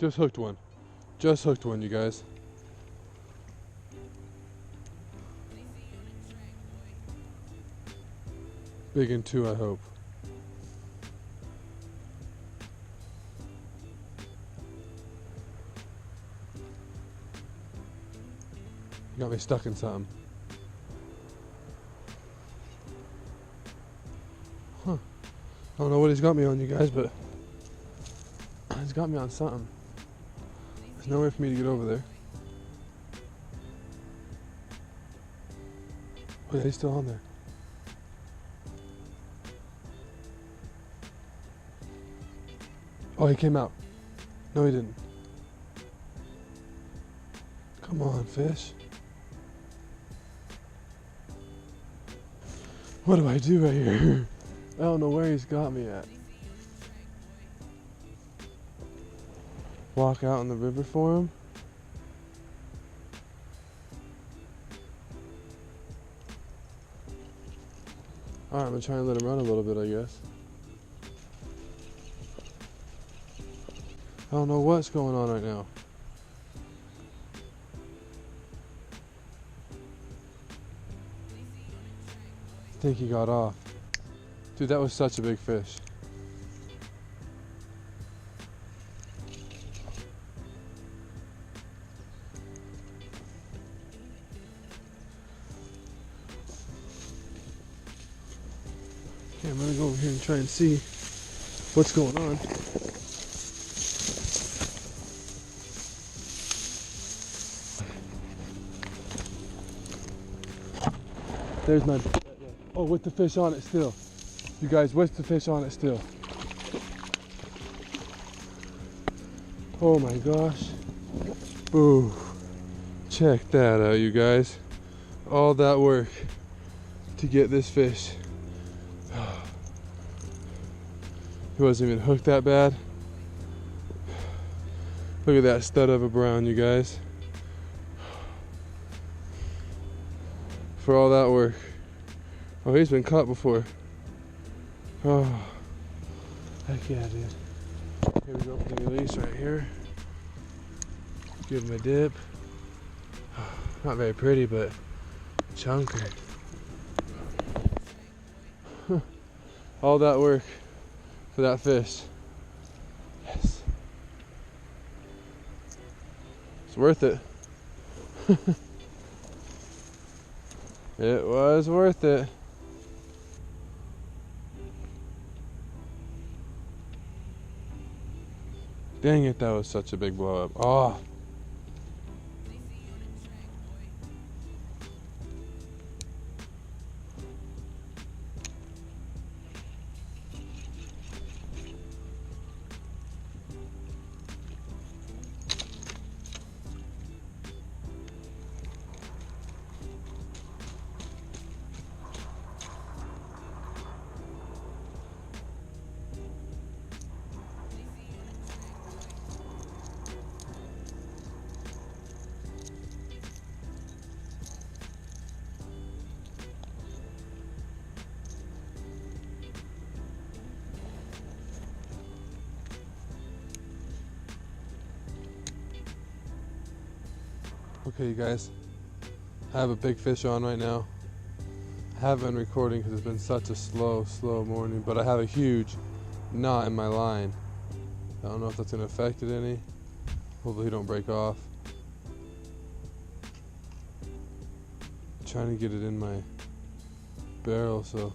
Just hooked one. Just hooked one, you guys. Big in 2, I hope. You got me stuck in something. Huh. I don't know what he's got me on, you guys, but he's got me on something. There's no way for me to get over there. Oh yeah, he's still on there. Oh, he came out. No, he didn't. Come on, fish. What do I do right here? I don't know where he's got me at. Walk out in the river for him? Alright, I'm gonna try and let him run a little bit, I guess. I don't know what's going on right now. I think he got off. Dude, that was such a big fish. Okay, I'm gonna go over here and try and see what's going on. There's my... Oh, with the fish on it still. You guys, with the fish on it still. Oh my gosh. Ooh. Check that out, you guys. All that work to get this fish. He wasn't even hooked that bad. Look at that stud of a brown, you guys. For all that work. Oh, he's been caught before. Oh, heck yeah, dude. Here we go for the release right here. Give him a dip. Not very pretty, but chunker. All that work for that fish. Yes. It's worth it. It was worth it. Dang it, that was such a big blow up. Oh. Okay, you guys, I have a big fish on right now. I haven't been recording because it's been such a slow morning, but I have a huge knot in my line. I don't know if that's going to affect it any. Hopefully he don't break off. I'm trying to get it in my barrel, so...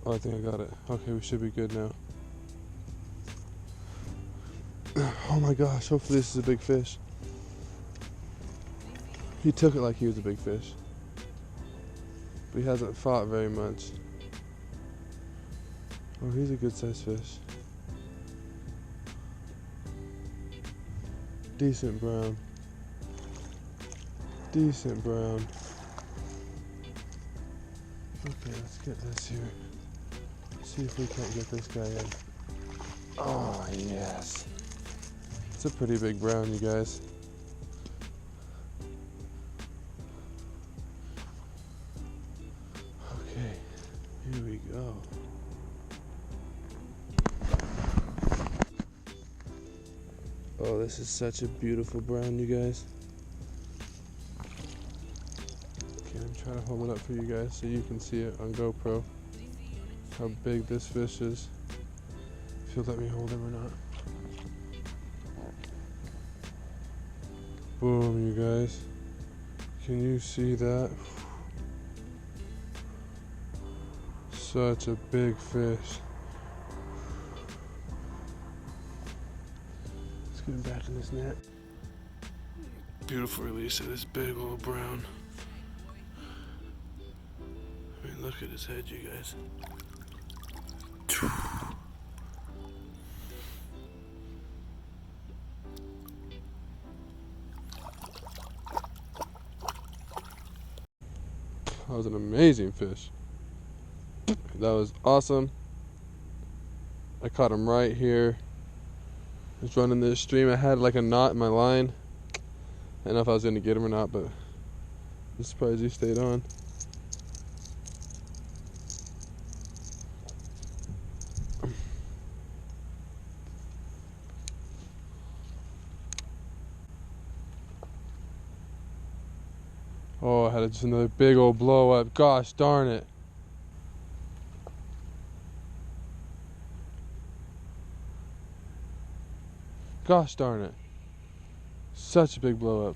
Oh, I think I got it. Okay, we should be good now. Oh my gosh, hopefully this is a big fish. He took it like he was a big fish. But he hasn't fought very much. Oh, he's a good sized fish. Decent brown. Decent brown. Okay, let's get this here. See if we can't get this guy in. Oh, yes. It's a pretty big brown, you guys. Here we go. Oh, this is such a beautiful brown, you guys. Okay, I'm trying to hold it up for you guys so you can see it on GoPro. How big this fish is. If you'll let me hold him or not. Boom, you guys. Can you see that? Such a big fish. Let's get him back in this net. Beautiful release of this big old brown. I mean, look at his head, you guys. That was an amazing fish. That was awesome. I caught him right here. I was running this stream. I had like a knot in my line. I don't know if I was going to get him or not, but I'm surprised he stayed on. Oh, I had just another big old blow up. Gosh darn it. Gosh darn it. Such a big blow up.